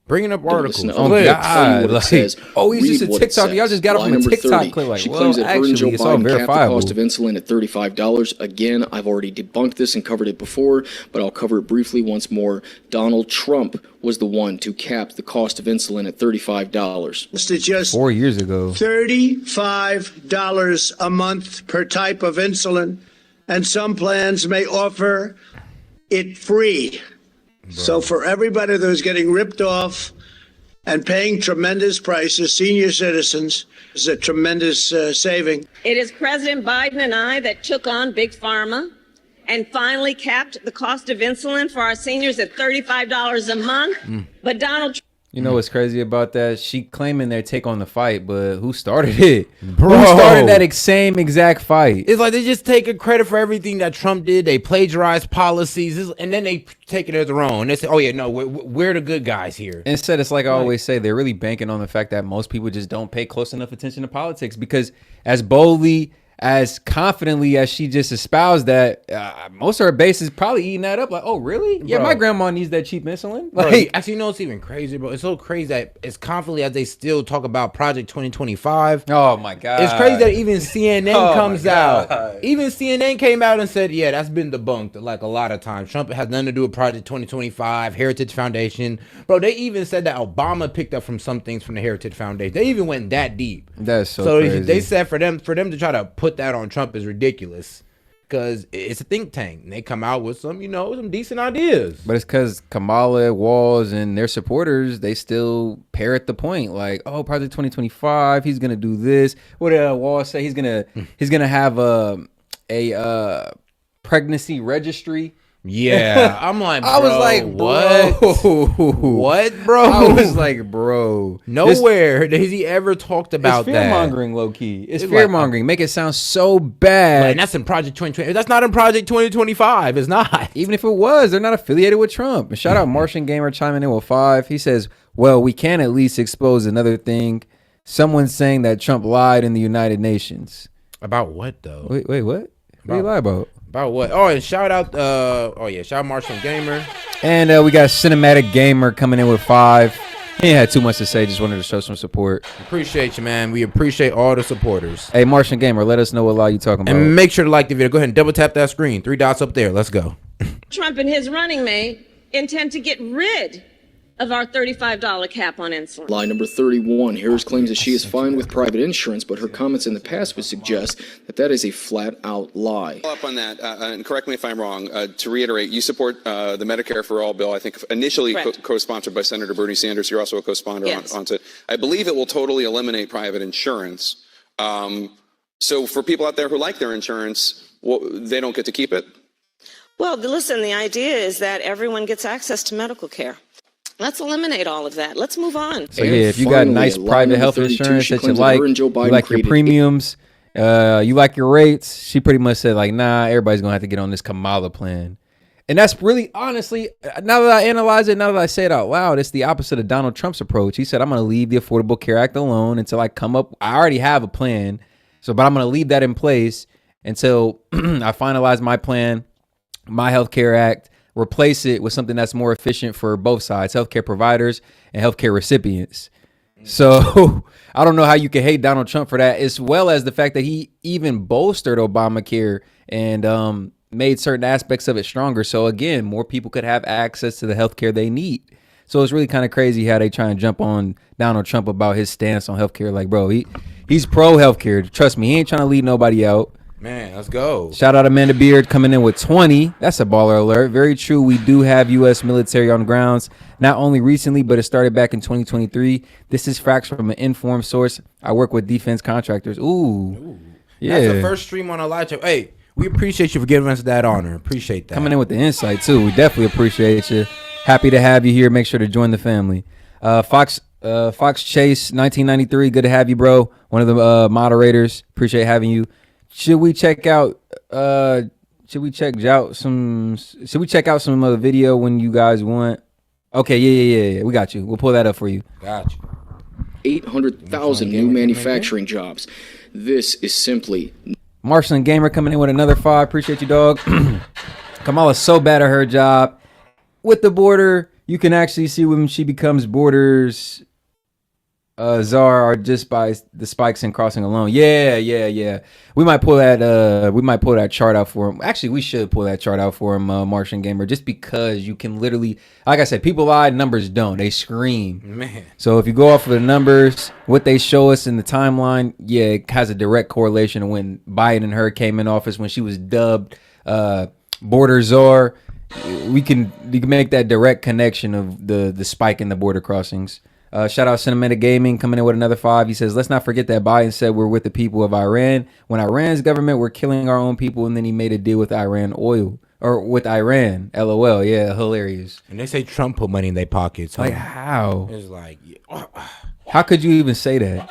Bringing up articles. Listen, Oh, I'll God. tell you what it Like, says. oh, he's just Read a what it TikTok. Y'all says. just got it Lie from a number TikTok 30. clip. Like, she well, claims that her and Joe actually, it's all Biden capped the verifiable. cost of insulin at $35. Again, I've already debunked this and covered it before, but I'll cover it briefly once more. Donald Trump was the one to cap the cost of insulin at $35. It's just 4 years ago. $35 a month per type of insulin, and some plans may offer it free. So for everybody who's getting ripped off and paying tremendous prices, senior citizens, is a tremendous saving. It is President Biden and I that took on Big Pharma and finally capped the cost of insulin for our seniors at $35 a month. But Donald Trump. You know what's crazy about that? She claiming they take on the fight, but who started it? Bro. Who started that same exact fight? It's like they just taking credit for everything that Trump did. They plagiarize policies, and then they take it as their own. They say, "Oh yeah, no, we're the good guys here." Instead, it's like I always say, they're really banking on the fact that most people just don't pay close enough attention to politics, because as boldly, as confidently as she just espoused that, most of her base is probably eating that up. Like, oh, really? Yeah, Bro. my grandma needs that cheap insulin. Bro, Like, actually, you know what's even crazy, bro? It's so crazy that as confidently as they still talk about Project 2025. oh my God. It's crazy that even CNN Oh, comes my out. God. Even CNN came out and said, yeah, that's been debunked like a lot of times. Trump has nothing to do with Project 2025, Heritage Foundation. Bro, they even said that Obama picked up from some things from the Heritage Foundation. They even went that deep. That's so crazy. They said for them to try to put that on Trump is ridiculous, because it's a think tank and they come out with some decent ideas. But it's because Kamala, Walls, and their supporters, they still parrot the point. Like, oh, Project 2025, he's gonna do this. What did Walls say? He's gonna have a pregnancy registry. Yeah, I'm like, bro, I was like, what? What, bro? I was like, bro. Nowhere has he ever talked about it's that. fear-mongering, low-key. It's It's fear-mongering. Make it sound so bad. Like, that's in Project 2020. That's not in Project 2025. It's not. Even if it was, they're not affiliated with Trump. And shout out Martian Gamer chiming in with 5. He says, well, we can at least expose another thing. Someone's saying that Trump lied in the United Nations. About what, though? Wait, what? What do you lie about? About what? Oh, and shout out, shout out Martian Gamer. And we got Cinematic Gamer coming in with 5. He ain't had too much to say, just wanted to show some support. Appreciate you, man. We appreciate all the supporters. Hey, Martian Gamer, let us know what lie you talking about. And make sure to like the video. Go ahead and double tap that screen. 3 dots up there. Let's go. Trump and his running mate intend to get rid of our $35 cap on insulin. Lie number 31. Harris claims that she is fine with private insurance, but her comments in the past would suggest that that is a flat-out lie. Up on that, and correct me if I'm wrong, to reiterate, you support the Medicare for All bill, I think initially co-sponsored by Senator Bernie Sanders. You're also a co-sponsor on it. I believe it will totally eliminate private insurance. So for people out there who like their insurance, they don't get to keep it? Well, listen, the idea is that everyone gets access to medical care. Let's eliminate all of that. Let's move on. So yeah, if you got nice private health insurance that you like your premiums, you like your rates, she pretty much said like, nah, everybody's gonna have to get on this Kamala plan. And that's really, honestly, now that I analyze it, now that I say it out loud, it's the opposite of Donald Trump's approach. He said, I'm gonna leave the Affordable Care Act alone until I come up. I already have a plan, but I'm gonna leave that in place until I finalize my plan, my Health Care Act. Replace it with something that's more efficient for both sides, healthcare providers and healthcare recipients. So I don't know how you can hate Donald Trump for that, as well as the fact that he even bolstered Obamacare and made certain aspects of it stronger. So again, more people could have access to the healthcare they need. So it's really kind of crazy how they try and jump on Donald Trump about his stance on healthcare. Like, bro, he's pro healthcare. Trust me, he ain't trying to leave nobody out. Man, let's go. Shout out Amanda Beard coming in with 20. That's a baller alert. Very true. We do have U.S. military on grounds, not only recently, but it started back in 2023. This is facts from an informed source. I work with defense contractors. Ooh. Yeah. That's the first stream on our live show. Hey, we appreciate you for giving us that honor. Appreciate that. Coming in with the insight, too. We definitely appreciate you. Happy to have you here. Make sure to join the family. Fox Chase, 1993. Good to have you, bro. One of the moderators. Appreciate having you. Should we check out some other video when you guys want? Okay, yeah. We got you. We'll pull that up for you. Got you. 800,000 new manufacturing jobs. This is simply... Martian Gamer coming in with another 5. Appreciate you, dog. Kamala's so bad at her job with the border. You can actually see when she becomes borders czar are just by the spikes and crossing alone. Yeah. We might pull that chart out for him. Actually, we should pull that chart out for him, Martian Gamer, just because you can literally, like I said, people lie, numbers don't. They scream. Man. So if you go off of the numbers, what they show us in the timeline, yeah, it has a direct correlation to when Biden and her came in office, when she was dubbed border czar. You can make that direct connection of the spike in the border crossings. Shout out Cinematic Gaming coming in with another 5. He says, let's not forget that Biden said we're with the people of Iran. When Iran's government were killing our own people, and then he made a deal with Iran oil. Or with Iran. LOL. Yeah, hilarious. And they say Trump put money in their pockets. Like, how? It's like... How could you even say that?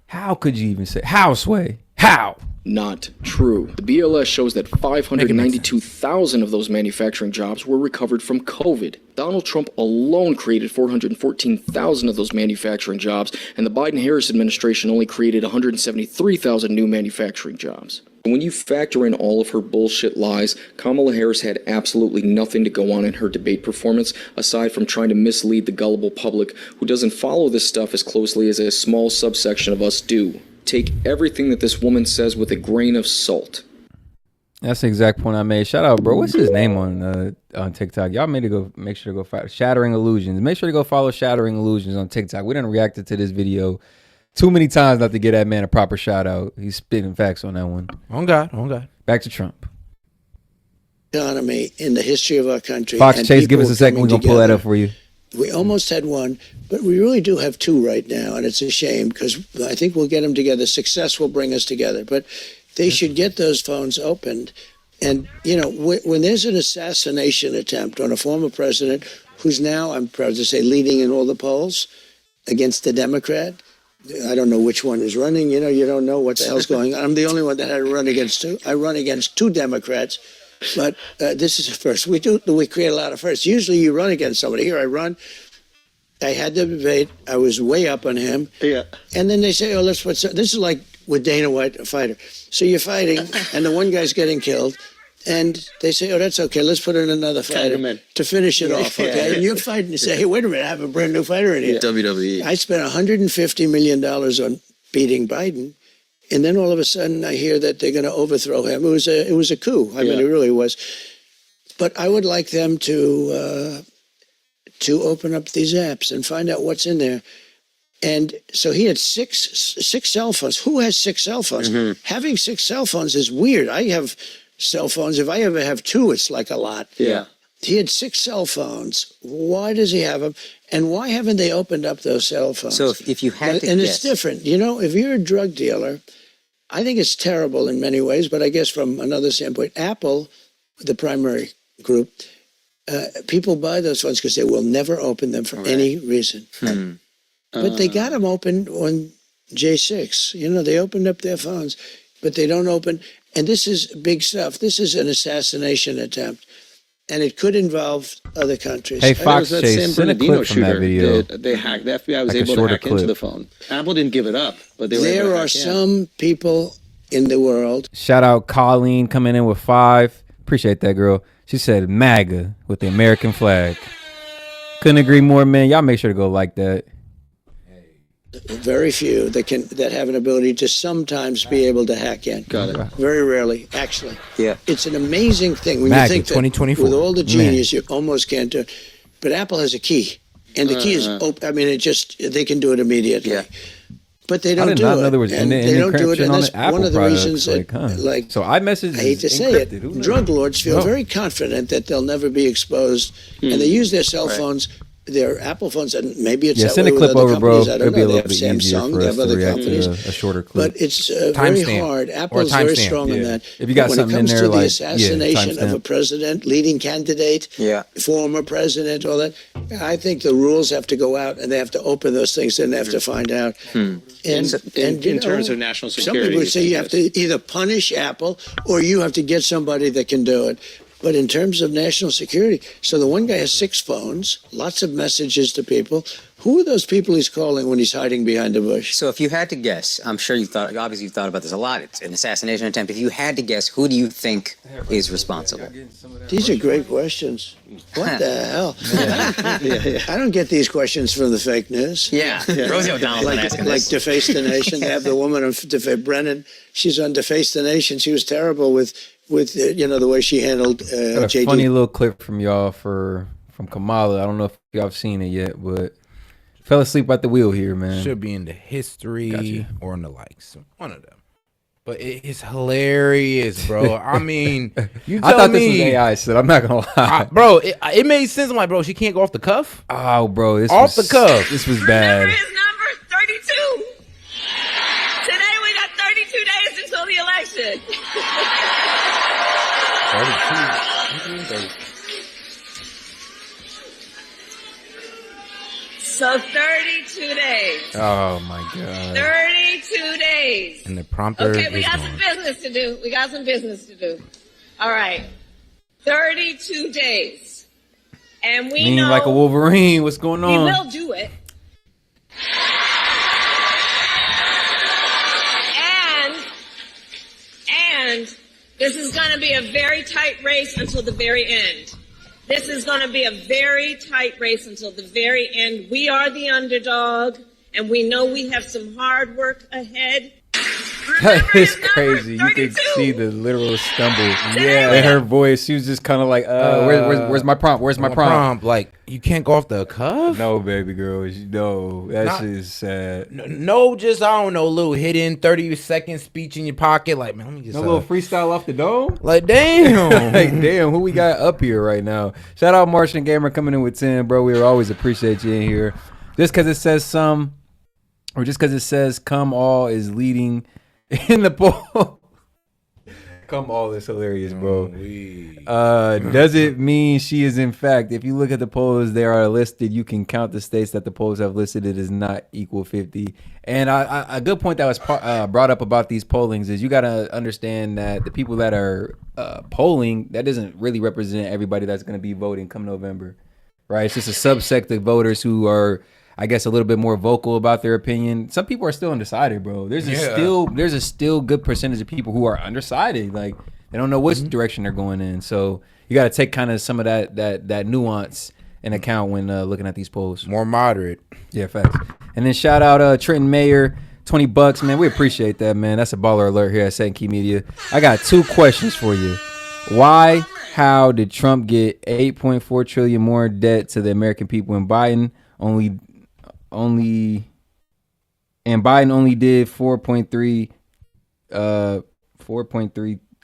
How could you even say... How, Sway? How? Not true. The BLS shows that 592,000 of those manufacturing jobs were recovered from COVID. Donald Trump alone created 414,000 of those manufacturing jobs, and the Biden-Harris administration only created 173,000 new manufacturing jobs. And when you factor in all of her bullshit lies, Kamala Harris had absolutely nothing to go on in her debate performance, aside from trying to mislead the gullible public who doesn't follow this stuff as closely as a small subsection of us do. Take everything that this woman says with a grain of salt. That's the exact point I made. Shout out, bro. What's his name on TikTok? Y'all make sure to go follow Shattering Illusions. Make sure to go follow Shattering Illusions on TikTok. We done reacted to this video too many times not to give that man a proper shout out. He's spitting facts on that one. On God. Back to Trump. Economy in the history of our country. Fox Chase, give us a second. We're going to pull that up for you. We almost had one, but we really do have two right now, and it's a shame because I think we'll get them together. Success will bring us together, but they should get those phones opened. And, you know, when there's an assassination attempt on a former president who's now, I'm proud to say, leading in all the polls against the Democrat, I don't know which one is running. You know, you don't know what the hell's going on. I'm the only one that had to run against two. I run against two Democrats. But this is a first. We create a lot of firsts. Usually you run against somebody. Here I run. I had the debate. I was way up on him. Yeah. And then they say, oh, let's put some. This is like with Dana White, a fighter. So you're fighting, and the one guy's getting killed. And they say, oh, that's okay. Let's put in another fighter to finish it off. Okay. And you're fighting and say, hey, wait a minute. I have a brand new fighter in here. WWE. I spent $150 million on beating Biden. And then all of a sudden, I hear that they're going to overthrow him. It was a coup. I mean, it really was. But I would like them to open up these apps and find out what's in there. And so he had six cell phones. Who has 6 cell phones? Mm-hmm. Having 6 cell phones is weird. I have cell phones. If I ever have 2, it's like a lot. Yeah. He had 6 cell phones. Why does he have them? And why haven't they opened up those cell phones? So if you had to and guess. It's different. You know, if you're a drug dealer, I think it's terrible in many ways, but I guess from another standpoint, Apple, the primary group, people buy those phones because they will never open them for any reason. But they got them open on J6. You know, they opened up their phones, but they don't open. And this is big stuff. This is an assassination attempt. And it could involve other countries. Hey, Fox Chase, send a clip from that video. They hacked. The FBI was able to hack into the phone. Apple didn't give it up, but they were able to hack in. There are some people in the world. Shout out Colleen coming in with 5. Appreciate that, girl. She said MAGA with the American flag. Couldn't agree more, man. Y'all make sure to go like that. Very few that have an ability to sometimes be able to hack in. Got it. Very rarely, actually. Yeah. It's an amazing thing when you think that with all the genius, you almost can't do it. But Apple has a key, and the key is open. I mean, they can do it immediately. Yeah. But they don't do it. And they don't do it, and that's one of the reasons that, so I hate to say it, drug lords feel very confident that they'll never be exposed, and they use their cell phones. Their Apple phones, and maybe it's that way with other companies. I don't know. They have Samsung, they have other companies. A shorter clip. But it's very hard. Apple's very strong in that. If you got something in there, when it comes to the assassination of a president, leading candidate, former president, all that, I think the rules have to go out and they have to open those things and they have to find out. And in terms of national security, some people would say you have to either punish Apple or you have to get somebody that can do it. But in terms of national security, so the one guy has 6 phones, lots of messages to people. Who are those people he's calling when he's hiding behind a bush? So if you had to guess, I'm sure obviously you've thought about this a lot. It's an assassination attempt. If you had to guess, who do you think is responsible? These are great questions. What the hell? I don't get these questions from the fake news. Yeah. Rosie O'Donnell's been asking like this. Deface the Nation. They have the woman on Brennan. She's on Deface the Nation. She was terrible with the way she handled Got a JD. funny little clip from y'all from Kamala. I don't know if y'all have seen it yet, but fell asleep at the wheel here, man. Should be in the history or in the likes. One of them. But it's hilarious, bro. I mean, you tell I thought me, this was AI, so I'm not gonna lie. Bro, it made sense. I'm like, bro, she can't go off the cuff? Oh, bro, this off the cuff. This was bad. Remember his number? 32. Today we got 32 days until the election. 32. So 32 days. Oh my God. 32 days. And the prompter Okay, we is got gone. some business to do. We got some business to do. All right. 32 days. And we Mean know like a Wolverine. What's going we on? will do it. And this is going to be a very tight race until the very end. This is going to be a very tight race until the very end. We are the underdog, and we know we have some hard work ahead. That is crazy. You could see the literal stumble in her voice. She was just kind of like, where's my prompt? Where's my prompt? Like, you can't go off the cuff? No, baby girl. No, that shit is sad. No, just, I don't know, little hidden 30-second speech in your pocket. Like, man, let me just... No little freestyle off the dome? Like, damn. Like, damn, who we got up here right now? Shout out Martian Gamer coming in with 10, bro. We always appreciate you in here. Just because it says some, or just because it says come all is leading in the poll. Come all is hilarious, bro. Does it mean she is in fact? If you look at the polls, they are listed. You can count the states that the polls have listed. It is not equal 50. And a good point that was brought up about these pollings is you got to understand that the people that are polling, that doesn't really represent everybody that's going to be voting come November, right? It's just a subsect of voters who are, I guess, a little bit more vocal about their opinion. Some people are still undecided, bro. There's a still good percentage of people who are undecided. Like, they don't know which direction they're going in. So you got to take kind of some of that nuance in account when looking at these polls. More moderate. Yeah, facts. And then shout out Trenton Mayer, $20, man. We appreciate that, man. That's a baller alert here at S.E.T Key Media. I got 2 questions for you. How did Trump get $8.4 trillion more debt to the American people and Biden only did 4.3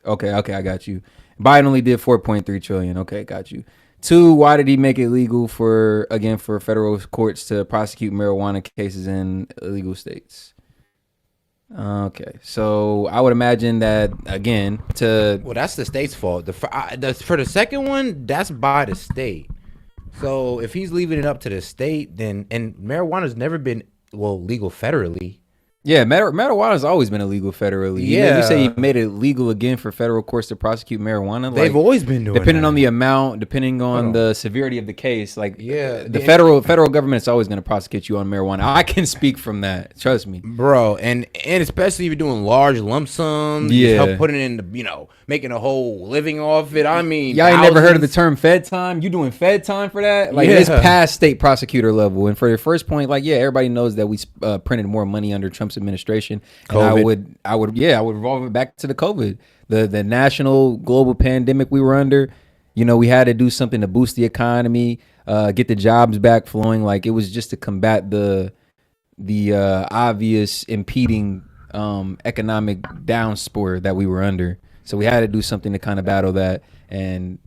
okay, I got you. Biden only did 4.3 trillion. Okay, got you. 2, why did he make it legal for federal courts to prosecute marijuana cases in illegal states? Okay, so I would imagine that again well, that's the state's fault. For the second one, that's by the state. So if he's leaving it up to the state, then, and marijuana's never been legal federally. Yeah, marijuana's always been illegal federally. Yeah, you say he made it legal again for federal courts to prosecute marijuana. They've always been doing depending that. on the amount, depending on the severity of the case. Like, the federal government is always going to prosecute you on marijuana. I can speak from that. Trust me, bro. And especially if you're doing large lump sums, help putting in making a whole living off it. I mean, y'all ain't never heard of the term Fed time? You doing Fed time for that? Like, it's past state prosecutor level. And for your first point, like, everybody knows that we printed more money under Trump's administration. And I would revolve it back to the COVID, the national global pandemic we were under. We had to do something to boost the economy, get the jobs back flowing. Like, it was just to combat the obvious impeding economic downspur that we were under. So we had to do something to kind of battle that. And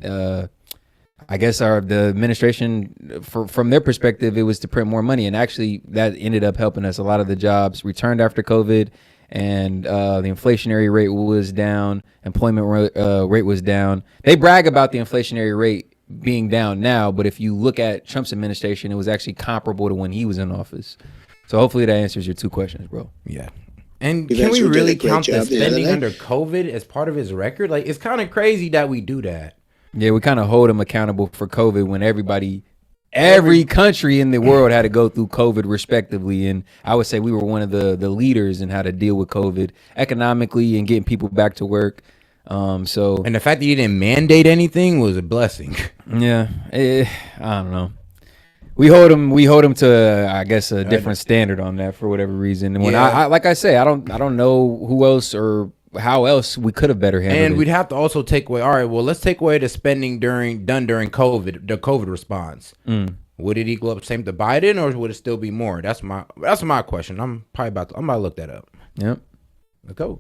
I guess the administration, from their perspective, it was to print more money. And actually, that ended up helping us. A lot of the jobs returned after COVID, and the inflationary rate was down. Employment rate was down. They brag about the inflationary rate being down now, but if you look at Trump's administration, it was actually comparable to when he was in office. So hopefully that answers your 2 questions, bro. Yeah. And can we really count the spending under COVID as part of his record? Like, it's kind of crazy that we do that. Yeah, we kind of hold him accountable for COVID when everybody every country in the world had to go through COVID respectively. And I would say we were one of the leaders in how to deal with COVID economically and getting people back to work. And the fact that you didn't mandate anything was a blessing. Yeah. I don't know. We hold them to, I guess, a different standard on that for whatever reason. And when I like I say, I don't know who else or how else we could have better handled it. And we'd have to also take away. All right, well, let's take away the spending done during COVID, the COVID response. Would it equal up the same to Biden, or would it still be more? That's my question. I'm about to look that up. Yep. Let's go.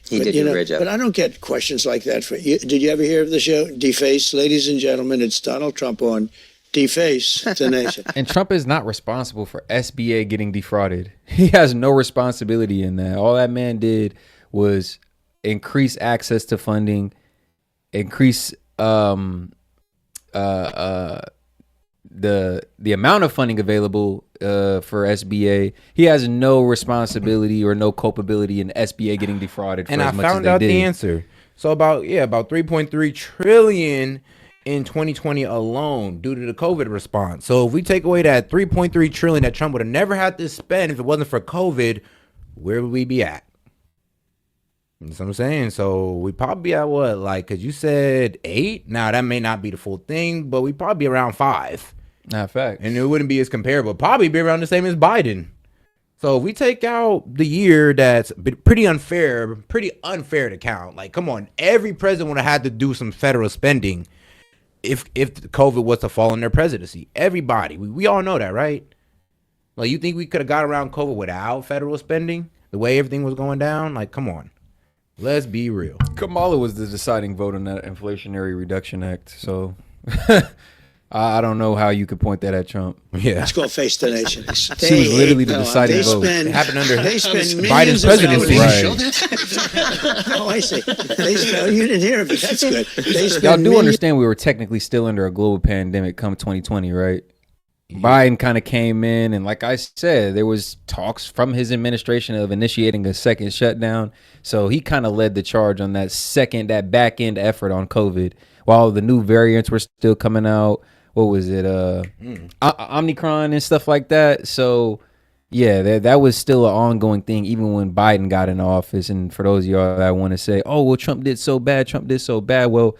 He did a great job. But I don't get questions like that. Did you ever hear of the show Deface? Ladies and gentlemen, it's Donald Trump on Deface the Nation. And Trump is not responsible for SBA getting defrauded. He has no responsibility in that. All that man did was increase access to funding, increase the amount of funding available for SBA. He has no responsibility or no culpability in SBA getting defrauded. And I found out the answer. So about 3.3 trillion in 2020 alone due to the COVID response. So if we take away that 3.3 trillion that Trump would have never had to spend if it wasn't for COVID, where would we be at? You know what I'm saying? So we probably be at what, like, because you said 8. Now that may not be the full thing, but we probably be around 5. Not fact. And it wouldn't be as comparable. Probably be around the same as Biden. So if we take out the year that's pretty unfair to count. Like, come on, every president would have had to do some federal spending if COVID was to fall in their presidency. Everybody, we all know that, right? Like, you think we could have got around COVID without federal spending? The way everything was going down? Like, come on. Let's be real. Kamala was the deciding vote on that Inflationary Reduction Act. So I don't know how you could point that at Trump. Yeah. It's called Face the Nation. She was literally the deciding vote. It happened under Biden's presidency. Right. Oh, I see. You didn't hear of it. That's good. Y'all do understand we were technically still under a global pandemic come 2020, right? Yeah. Biden kind of came in, and like I said, there was talks from his administration of initiating a second shutdown. So he kind of led the charge on that back end effort on COVID, while the new variants were still coming out. What was it? Omicron and stuff like that. So yeah, that was still an ongoing thing, even when Biden got in office. And for those of y'all that want to say, oh, well, Trump did so bad. Well,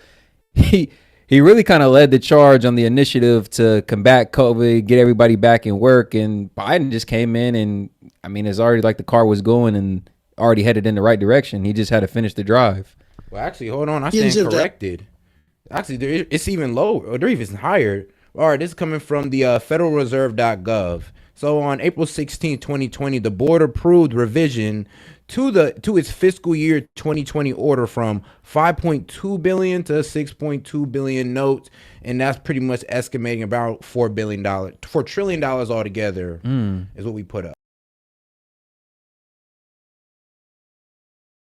he really kind of led the charge on the initiative to combat COVID, get everybody back in work. And Biden just came in and, I mean, it's already like the car was going and already headed in the right direction. He just had to finish the drive. Well, actually, hold on. I stand corrected. Actually, it's even lower, or they're even higher. All right, this is coming from the federalreserve.gov. So on April 16, 2020, the board approved revision to its fiscal year 2020 order from 5.2 billion to 6.2 billion notes, and that's pretty much estimating about $4 trillion altogether is what we put up.